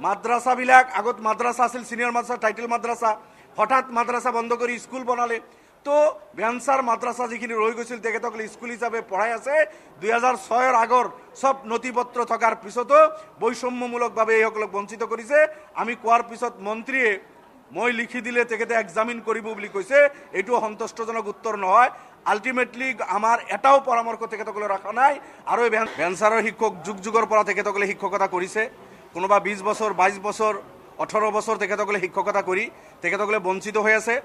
মাদ্ৰাসাবিলাক আগত মাদ্ৰাসা আছিল, senior মাদ্ৰাসা, title মাদ্ৰাসা, হঠাৎ মাদ্ৰাসা বন্ধ কৰি স্কুল বনালে। তো ভেঞ্চাৰ মাদ্ৰাসা যিখিনি ৰৈ গৈছিল তেখেতসকলে স্কুল হিচাপে পঢ়াই আছে। 2006-ৰ আগৰ সব নথিপত্ৰ থকাৰ পিছতো বৈষম্যমূলকভাৱে এইসকলক বঞ্চিত কৰিছে। আমি কোৱাৰ পিছত মন্ত্ৰীয়ে মই লিখি দিলে তেখেতে এক্সামিন কৰিব বুলি কৈছে। এইটো সন্তুষ্টজনক উত্তৰ নহয়। আল্টিমেটলি আমাৰ এটাও পৰামৰ্শ তেখেতসকলে ৰখা নাই। আৰু ভেঞ্চাৰৰ শিক্ষক যুগ যুগৰ পৰা তেখেতসকলে শিক্ষকতা কৰিছে। কোনোবা 20 বছৰ, 22 বছৰ, 18 বছৰ তেখেতসকলে শিক্ষকতা কৰি তেখেতসকলে বঞ্চিত হৈ আছে।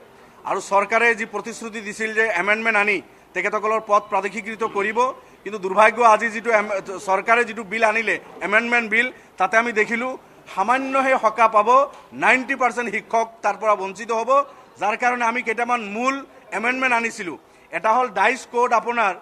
আৰু চৰকাৰে যি প্ৰতিশ্ৰুতি দিছিল যে এমেণ্ডমেণ্ট আনি তেখেতসকলৰ পদ প্ৰাদেশিকৃত কৰিব, কিন্তু দুৰ্ভাগ্য আজি যিটো চৰকাৰে যিটো বিল আনিলে এমেণ্ডমেণ্ট বিল, তাতে আমি দেখিলোঁ সামান্যহে সকাহ পাব, 90% শিক্ষক তাৰ পৰা বঞ্চিত হ'ব। যাৰ কাৰণে আমি কেইটামান মূল এমেণ্ডমেণ্ট আনিছিলোঁ। এটা হ'ল ডাইচ কোড, আপোনাৰ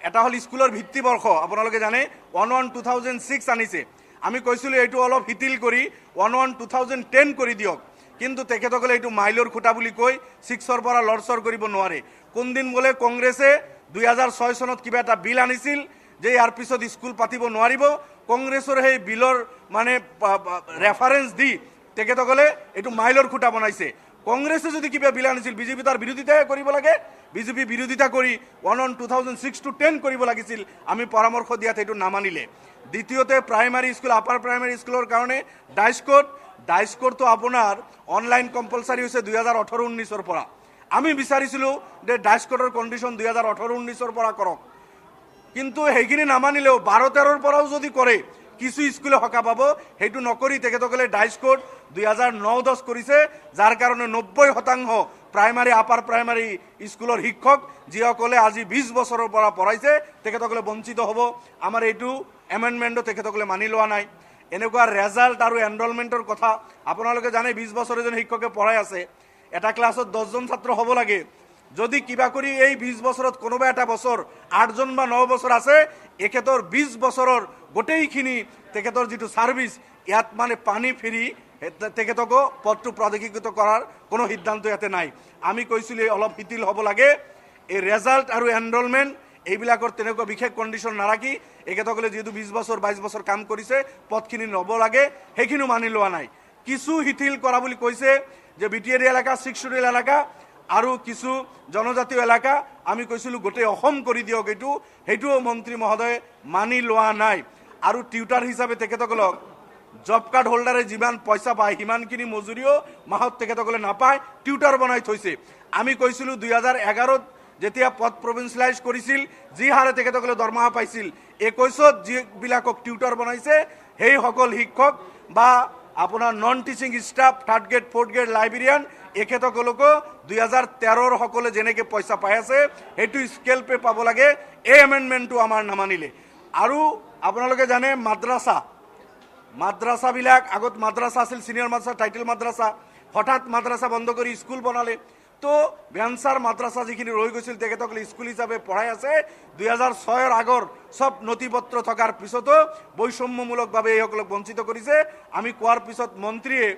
এটা হ'ল স্কুলৰ ভিত্তিবৰ্ষ, আপোনালোকে জানে 11-2006 আনিছে। আমি কৈছিলোঁ এইটো অলপ শিথিল কৰি 11-2010 কৰি দিয়ক, কিন্তু তেখেতসকলে এইটো মাইলৰ খুঁটা বুলি কৈ 6-ৰ পৰা লৰচৰ কৰিব নোৱাৰে। কোনদিন বোলে কংগ্ৰেছে 2006 চনত কিবা এটা বিল আনিছিল যে ইয়াৰ পিছত স্কুল পাতিব নোৱাৰিব। কংগ্ৰেছৰ সেই বিলৰ মানে ৰেফাৰেঞ্চ দি তেখেতসকলে এইটো মাইলৰ খুঁটা বনাইছে। কংগ্ৰেছে যদি কিবা বিল আনিছিল, বিজেপি তাৰ বিৰোধিতাহে কৰিব লাগে। বিজেপি বিৰোধিতা কৰি 2006-10 কৰিব লাগিছিল। আমি পৰামৰ্শ দিয়াত এইটো নামানিলে। দ্বিতীয়তে প্ৰাইমাৰী স্কুল, আপাৰ প্ৰাইমাৰী স্কুলৰ কাৰণে ডাইচ কোডটো আপোনাৰ অনলাইন কম্পালচাৰী হৈছে 2018-19-ৰ পৰা। আমি বিচাৰিছিলোঁ যে ডাইচ কোডৰ কণ্ডিশ্যন 2018-19-ৰ পৰা কৰক, কিন্তু সেইখিনি নামানিলেও 12-13-ৰ পৰাও যদি কৰে কিছু স্কুলে সকাহ পাব। সেইটো নকৰি তেখেতসকলে ডাইচ কোড 2009-10 কৰিছে, যাৰ কাৰণে 90% প্ৰাইমাৰী, আপাৰ প্ৰাইমাৰী স্কুলৰ শিক্ষক যিসকলে আজি 20 বছৰৰ পৰা পঢ়াইছে তেখেতসকলে বঞ্চিত হ'ব। আমাৰ এইটো এমেণ্ডমেণ্টটো তেখেতসকলে মানি লোৱা নাই। এনেকুৱা ৰেজাল্ট আৰু এনৰলমেণ্টৰ কথা আপোনালোকে জানে। 20 বছৰ এজন শিক্ষকে পঢ়াই আছে, এটা ক্লাছত 10জন ছাত্ৰ হ'ব লাগে। যদি কিবা কৰি এই 20 বছৰত কোনোবা এটা বছৰ 8জন বা 9 বছৰ আছে, এখেতৰ 20 বছৰৰ গোটেইখিনি তেখেতৰ যিটো ছাৰ্ভিচ ইয়াত মানে পানী ফিৰি তেখেতকো পদটো প্ৰাদেশিকৃত কৰাৰ কোনো সিদ্ধান্ত ইয়াতে নাই। আমি কৈছিলোঁ অলপ শিথিল হ'ব লাগে। এই ৰেজাল্ট আৰু এনৰলমেণ্ট এইবিলাকৰ তেনেকুৱা বিশেষ কণ্ডিশ্যন নাৰাখি এখেতসকলে যিহেতু 20 বছৰ 22 বছৰ কাম কৰিছে পদখিনি ল'ব লাগে, সেইখিনিও মানি লোৱা নাই। কিছু শিথিল কৰা বুলি কৈছে যে বিটিএডি এলেকা, 6 শ্বেডিউল এলেকা আৰু কিছু জনজাতীয় এলেকা, আমি কৈছিলোঁ গোটেই অসম কৰি দিয়ক। সেইটোও মন্ত্ৰী মহোদয়ে মানি লোৱা নাই। আৰু টিউটাৰ হিচাপে তেখেতসকলক জব কাৰ্ড হোল্ডাৰে যিমান পইচা পায় সিমানখিনি মজুৰিও মাহত তেখেতসকলে নাপায়, টিউটাৰ বনাই থৈছে। আমি কৈছিলোঁ 2011-ত যেতিয়া পদ প্ৰভিন্সিয়েলাইজ কৰিছিল, যি হাৰে তেখেতসকলে দৰমহা পাইছিল, 21-ত যিবিলাকক টিউটাৰ বনাইছে সেইসকল শিক্ষক বা আপোনাৰ non teaching staff, 3rd grade 4th grade librarian, এখেতসকলকো 2013-ৰ সকলে যেনেকৈ পইচা পাই আছে সেইটো স্কেল পে পাব লাগে। এই এমেণ্ডমেণ্টটো আমাৰ নামানিলে। আৰু আপোনালোকে জানে মাদ্ৰাসাবিলাক আগত মাদ্ৰাসা আছিল, সিনিয়ৰ মাদ্ৰাসা, টাইটেল মাদ্ৰাসা, হঠাৎ মাদ্ৰাসা বন্ধ কৰি স্কুল বনালে। তো ভেঞ্চাৰ মাদ্ৰাসা যিখিনি ৰৈ গৈছিল তেখেতসকলে স্কুল হিচাপে পঢ়াই আছে। 2006-ৰ আগৰ সব নথিপত্ৰ থকাৰ পিছতো বৈষম্যমূলকভাৱে এইসকলক বঞ্চিত কৰিছে। আমি কোৱাৰ পিছত মন্ত্ৰীয়ে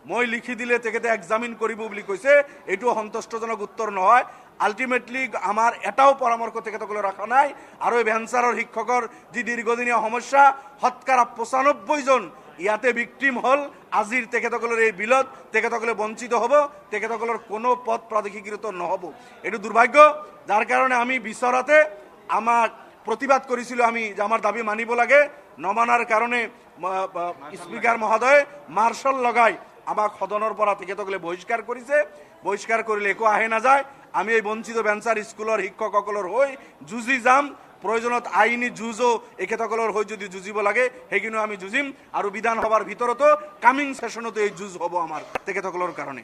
মই লিখি দিলে তেখেতে এক্সামিন কৰিব বুলি কৈছে। এইটো সন্তুষ্টজনক উত্তৰ নহয়। আল্টিমেটলি আমাৰ এটাও পৰামৰ্শ তেখেতসকলে ৰখা নাই। আৰু এই ভেঞ্চাৰৰ শিক্ষকৰ যি দীৰ্ঘদিনীয়া সমস্যা, 95% জন ইয়াতে ভিক্টিম হ'ল। আজিৰ তেখেতসকলৰ এই বিলত তেখেতসকলে বঞ্চিত হ'ব, তেখেতসকলৰ কোনো পদ প্ৰাদেশিকৃত নহ'ব। এইটো দুৰ্ভাগ্য, যাৰ কাৰণে আমি বিচৰাতে আমাক প্ৰতিবাদ কৰিছিলোঁ আমি যে আমাৰ দাবী মানিব লাগে। নমানাৰ কাৰণে স্পীকাৰ মহোদয়ে মাৰ্শাল লগাই আমাক সদনৰ পৰা তেখেতসকলে বহিষ্কাৰ কৰিছে। বহিষ্কাৰ কৰিলে একো আহে নাযায়। আমি এই বঞ্চিত ভেঞ্চাৰ স্কুলৰ শিক্ষকসকলৰ হৈ যুঁজি যাম। প্ৰয়োজনত আইনী যুঁজো এখেতসকলৰ হৈ যদি যুঁজিব লাগে সেইখিনিও আমি যুঁজিম। আৰু বিধানসভাৰ ভিতৰতো কামিং সেশনতো এই যুঁজ হ'ব আমাৰ তেখেতসকলৰ কাৰণে।